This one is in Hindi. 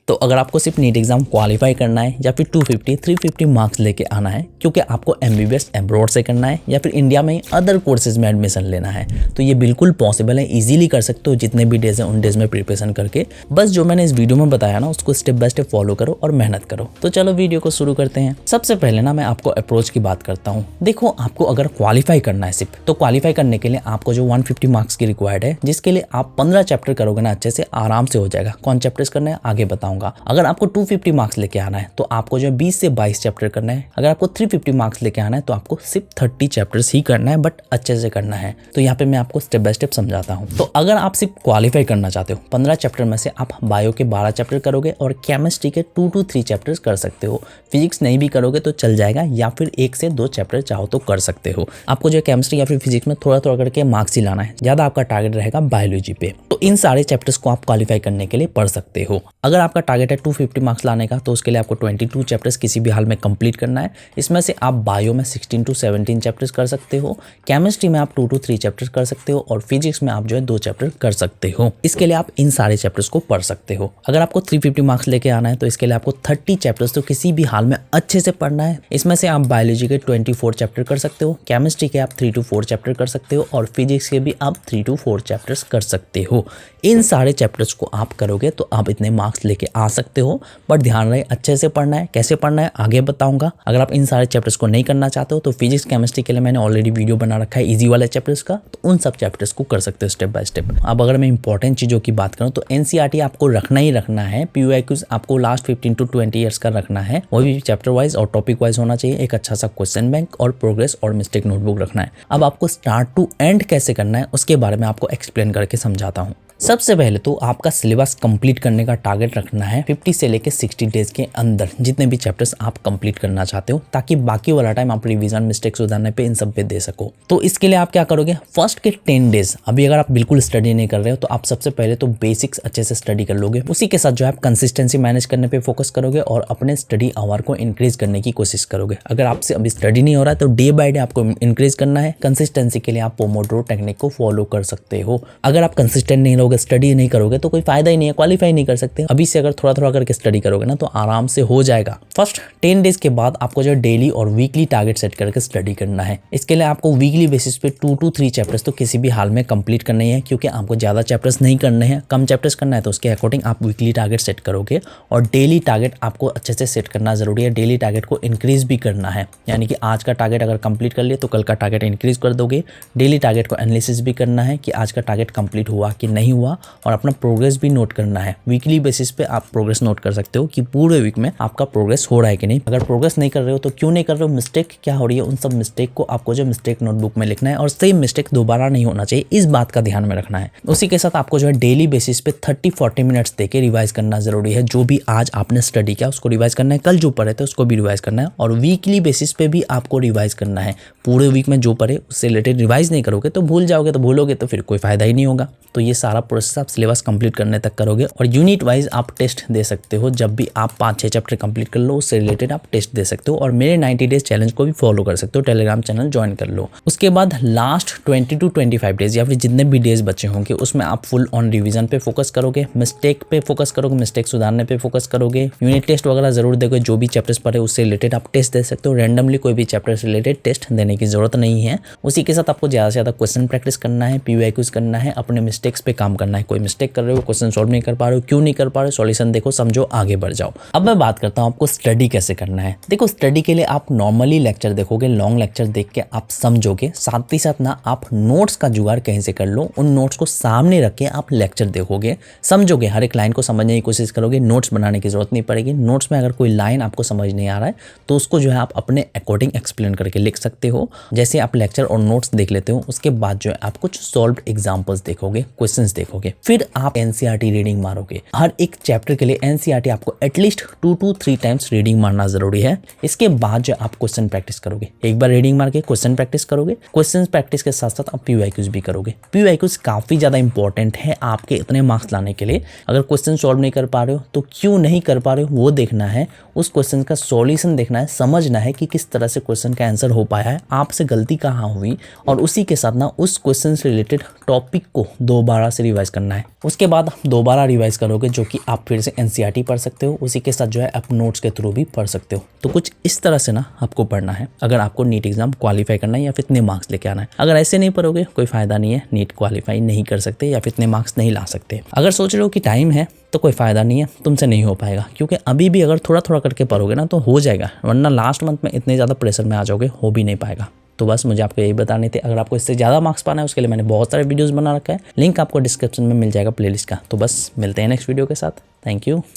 तो अगर आपको सिर्फ नीट एग्जाम क्वालिफाई करना है या फिर 250 350 मार्क्स लेके आना है, क्योंकि आपको एमबीबीएस अब्रॉड से करना है या फिर इंडिया में ही अदर कोर्सेज में एडमिशन लेना है, तो ये बिल्कुल पॉसिबल है, इजीली कर सकते हो। जितने भी डेज हैं उन डेज में प्रिपरेशन करके बस जो मैंने इस वीडियो में बताया ना उसको स्टेप बाय स्टेप फॉलो करो और मेहनत करो। तो चलो वीडियो को शुरू करते हैं। सबसे पहले ना मैं आपको अप्रोच की बात करता हूँ। देखो, आपको अगर क्वालिफाई करना है सिर्फ, तो क्वालिफाई करने के लिए आपको जो 150 मार्क्स की रिक्वायर्ड है, जिसके लिए आप 15 चैप्टर करोगे ना अच्छे से, आराम से हो जाएगा। कौन चैप्टर्स करना है आगे बताऊंगा। अगर आपको 250 मार्क्स लेके आना है तो आपको जो 20 से 22 चैप्टर करना है। अगर आपको 350 मार्क्स लेके आना है तो आपको सिर्फ 30 चैप्टर्स ही करना है, बट अच्छे से करना है। तो यहाँ पे मैं आपको स्टेप बाय स्टेप समझाता हूँ। तो अगर आप सिर्फ क्वालिफाई करना चाहते हो, 15 चैप्टर में से आप बायो के 12 चैप्टर करोगे और केमिस्ट्री के 2 to 3 चैप्टर्स कर सकते हो। फिजिक्स नहीं भी करोगे तो चल जाएगा, या फिर 1 से 2 चैप्टर चाहो तो कर सकते हो। आपको जो केमिस्ट्री या फिर फिजिक्स में थोड़ा थोड़ा करके मार्क्स ही लाना है, ज्यादा आपका टारगेट रहेगा बायोलॉजी पे। तो इन सारे चैप्टर्स को आप क्वालिफाई करने के लिए पढ़ सकते हो। अगर आपका टारगेट है 250 मार्क्स लाने का, तो उसके लिए आपको 22 चैप्टर्स किसी भी हाल में कंप्लीट करना है। इसमें से आप बायो में 16 to 17 चैप्टर्स कर सकते हो, केमिस्ट्री में आप 2 to 3 चैप्टर्स कर सकते हो, और फिजिक्स में आप जो है 2 चैप्टर कर सकते हो। इसके लिए आप इन सारे चैप्टर्स को पढ़ सकते हो। अगर आपको 350 मार्क्स लेके आना है तो इसके लिए आपको 30 चैप्टर्स तो किसी भी हाल में अच्छे से पढ़ना है। इसमें से आप बायोलॉजी के 24 चैप्टर कर सकते हो, केमिस्ट्री के आप 3 to 4 चैप्टर कर सकते हो, और फिजिक्स के भी आप 3 to 4 चैप्टर्स कर सकते हो। इन सारे चैप्टर्स को आप करोगे तो आप इतने मार्क्स लेके आ सकते हो, बट ध्यान रहे अच्छे से पढ़ना है। कैसे पढ़ना है आगे बताऊंगा। अगर आप इन सारे चैप्टर्स को नहीं करना चाहते हो तो फिजिक्स केमिस्ट्री के लिए मैंने ऑलरेडी वीडियो बना रखा है इजी वाले चैप्टर्स का, तो उन सब चैप्टर्स को कर सकते हो स्टेप बाय स्टेप। अब अगर मैं इंपॉर्टेंट चीजों की बात करूं तो एनसीईआरटी आपको रखना ही रखना है। पीवाईक्यूज आपको लास्ट 15 to 20 ईयर्स का रखना है, वो भी चैप्टर वाइज और टॉपिक वाइज होना चाहिए। एक अच्छा सा क्वेश्चन बैंक और प्रोग्रेस और मिस्टेक नोटबुक रखना है। अब आपको स्टार्ट टू एंड कैसे करना है उसके बारे में आपको एक्सप्लेन करके समझाता हूँ। सबसे पहले तो आपका सिलेबस कंप्लीट करने का टारगेट रखना है 50 से लेके 60 डेज के अंदर, जितने भी चैप्टर्स आप कंप्लीट करना चाहते हो, ताकि बाकी वाला टाइम आप रिवीजन मिस्टेक सुधारने पे इन सब पे दे सको। तो इसके लिए आप क्या करोगे, फर्स्ट के 10 डेज अभी अगर आप बिल्कुल स्टडी नहीं कर रहे हो तो आप सबसे पहले तो बेसिक्स अच्छे से स्टडी कर लोगे। उसी के साथ जो है आप कंसिस्टेंसी मैनेज करने पे फोकस करोगे और अपने स्टडी आवर को इंक्रीज करने की कोशिश करोगे। अगर आपसे अभी स्टडी नहीं हो रहा है तो डे बाय डे आपको इंक्रीज करना है। कंसिस्टेंसी के लिए आप पोमोड्रो टेक्निक को फॉलो कर सकते हो। अगर आप कंसिस्टेंट नहीं रहोगे, स्टडी नहीं करोगे तो कोई फायदा ही नहीं है, क्वालिफाई नहीं कर सकते। अभी से अगर थोड़ा थोड़ा करके स्टडी करोगे ना तो आराम से हो जाएगा। फर्स्ट 10 डेज के बाद आपको जो डेली और वीकली टारगेट सेट करके स्टडी करना है। इसके लिए आपको वीकली बेसिस पे 2 to 3 चैप्टर्स तो किसी भी हाल में कंप्लीट करने हैं, क्योंकि आपको ज्यादा चैप्टर्स नहीं करने हैं, कम चैप्टर्स करना है। तो उसके अकॉर्डिंग आप वीकली टारगेट सेट करोगे, और डेली टारगेट आपको अच्छे से सेट करना जरूरी है। डेली टारगेट को इंक्रीज भी करना है, यानी कि आज का टारगेट अगर कंप्लीट कर लिए तो कल का टारगेट इंक्रीज कर दोगे। डेली टारगेट को एनालिसिस भी करना है कि आज का टारगेट कंप्लीट हुआ कि नहीं हुआ, और अपना प्रोग्रेस भी नोट करना है। वीकली बेसिस पे आप प्रोग्रेस नोट कर सकते हो कि पूरे वीक में आपका प्रोग्रेस हो रहा है कि नहीं। अगर प्रोग्रेस नहीं कर रहे हो तो क्यों नहीं कर रहे हो, मिस्टेक क्या हो रही है, उन सब मिस्टेक को आपको जो मिस्टेक नोटबुक में लिखना है, और सेम मिस्टेक दोबारा नहीं होना चाहिए, इस बात का ध्यान में रखना है। उसी के साथ आपको जो है डेली बेसिस पे 30-40 मिनट्स देके रिवाइज करना जरूरी है। जो भी आज आपने स्टडी किया उसको रिवाइज करना है, कल जो पढ़े थे उसको भी रिवाइज करना है, और वीकली बेसिस पे भी आपको रिवाइज करना है। पूरे वीक में जो पढ़े उससे रिलेटेड रिवाइज नहीं करोगे तो भूल जाओगे, तो भूलोगे तो फिर कोई फायदा ही नहीं होगा। तो ये सारा प्रोसेस आप सिलेबस कंप्लीट करने तक करोगे, और यूनिट वाइज आप टेस्ट दे सकते हो। जब भी आप 5-6 चैप्टर कंप्लीट कर लो उससे रिलेटेड आप टेस्ट दे सकते हो, और मेरे 90 डेज चैलेंज को भी फॉलो कर सकते हो। टेलीग्राम चैनल ज्वाइन कर लो। उसके बाद लास्ट 20 to 25 डेज या फिर जितने भी डेज बचे होंगे उसमें आप फुल ऑन रिवीजन पे फोकस करोगे, मिस्टेक पे फोकस करोगे, मिस्टेक सुधारने पे फोकस करोगे। यूनिट टेस्ट वगैरह जरूर दोगे। जो भी चैप्टर्स पढ़े उससे रिलेटेड आप टेस्ट दे सकते हो। रैंडमली कोई भी चैप्टर से रिलेटेड टेस्ट देने की जरूरत नहीं है। उसी के साथ आपको ज्यादा से ज्यादा क्वेश्चन प्रैक्टिस करना है, पीवाईक्यूज करना है, अपने मिस्टेक्स पे काम करना है। कोई मिस्टेक कर रहे हो, क्वेश्चन सॉल्व नहीं कर पा रहे हो, क्यों नहीं कर पा रहे हो, सॉल्यूशन देखो, समझो, आगे बढ़ जाओ। अब मैं बात करता हूं आपको स्टडी कैसे करना है। देखो, स्टडी के लिए आप नॉर्मली लेक्चर देखोगे, लॉन्ग लेक्चर देख के आप समझोगे, साथ ही साथ ना आप नोट्स का जुगाड़ कहीं से कर लो। उन नोट्स को सामने रख के आप लेक्चर देखोगे, समझोगे, हर एक लाइन को समझने की कोशिश करोगे। नोट्स बनाने की जरूरत नहीं पड़ेगी। नोट्स में अगर कोई लाइन आपको समझ नहीं आ रहा है तो उसको जो है आप अपने अकॉर्डिंग एक्सप्लेन करके लिख सकते हो। जैसे आप लेक्चर और नोट्स देख लेते हो, उसके बाद जो है आप कुछ सॉल्व्ड एग्जांपल्स देखोगे, क्वेश्चंस देखोगे, फिर आप एनसीईआरटी रीडिंग मारोगे। हर एक चैप्टर के लिए एनसीईआरटी आपको एटलीस्ट 2 to 3 टाइम्स रीडिंग मारना जरूरी है। इसके बाद जो आप क्वेश्चन प्रैक्टिस करोगे, एक बार रीडिंग मार के क्वेश्चन प्रैक्टिस करोगे। क्वेश्चन प्रैक्टिस के साथ साथ आप पीवाईक्यूज भी करोगे। पीवाईक्यूज काफी ज्यादा इंपॉर्टेंट है आपके इतने मार्क्स लाने के लिए। अगर क्वेश्चन सॉल्व नहीं कर पा रहे हो तो क्यों नहीं कर पा रहे हो वो देखना है, उस क्वेश्चन का सॉल्यूशन देखना है, समझना है कि किस तरह से क्वेश्चन का आंसर हो पाया है, आपसे गलती कहाँ हुई, और उसी के साथ ना उस क्वेश्चन से रिलेटेड टॉपिक को दोबारा से रिवाइज करना है। उसके बाद आप दोबारा रिवाइज करोगे, जो कि आप फिर से एनसीईआरटी पढ़ सकते हो, उसी के साथ जो है आप नोट्स के थ्रू भी पढ़ सकते हो। तो कुछ इस तरह से ना आपको पढ़ना है अगर आपको नीट एग्जाम क्वालिफाई करना है या फिर इतने मार्क्स लेके आना है। अगर ऐसे नहीं पढ़ोगे कोई फायदा नहीं है, नीट क्वालिफाई नहीं कर सकते या फिर इतने मार्क्स नहीं ला सकते। अगर सोच रहे हो कि टाइम है तो कोई फायदा नहीं है, तुमसे नहीं हो पाएगा, क्योंकि अभी भी अगर थोड़ा थोड़ा करके पढ़ोगे ना तो हो जाएगा, वरना लास्ट मंथ में इतने ज़्यादा प्रेशर में आ जाओगे, हो भी नहीं पाएगा। तो बस मुझे आपको यही बताने थे। अगर आपको इससे ज़्यादा मार्क्स पाना है उसके लिए मैंने बहुत सारे वीडियोस बना रखा है, लिंक आपको डिस्क्रिप्शन में मिल जाएगा प्लेलिस्ट का। तो बस मिलते हैं नेक्स्ट वीडियो के साथ। Thank you.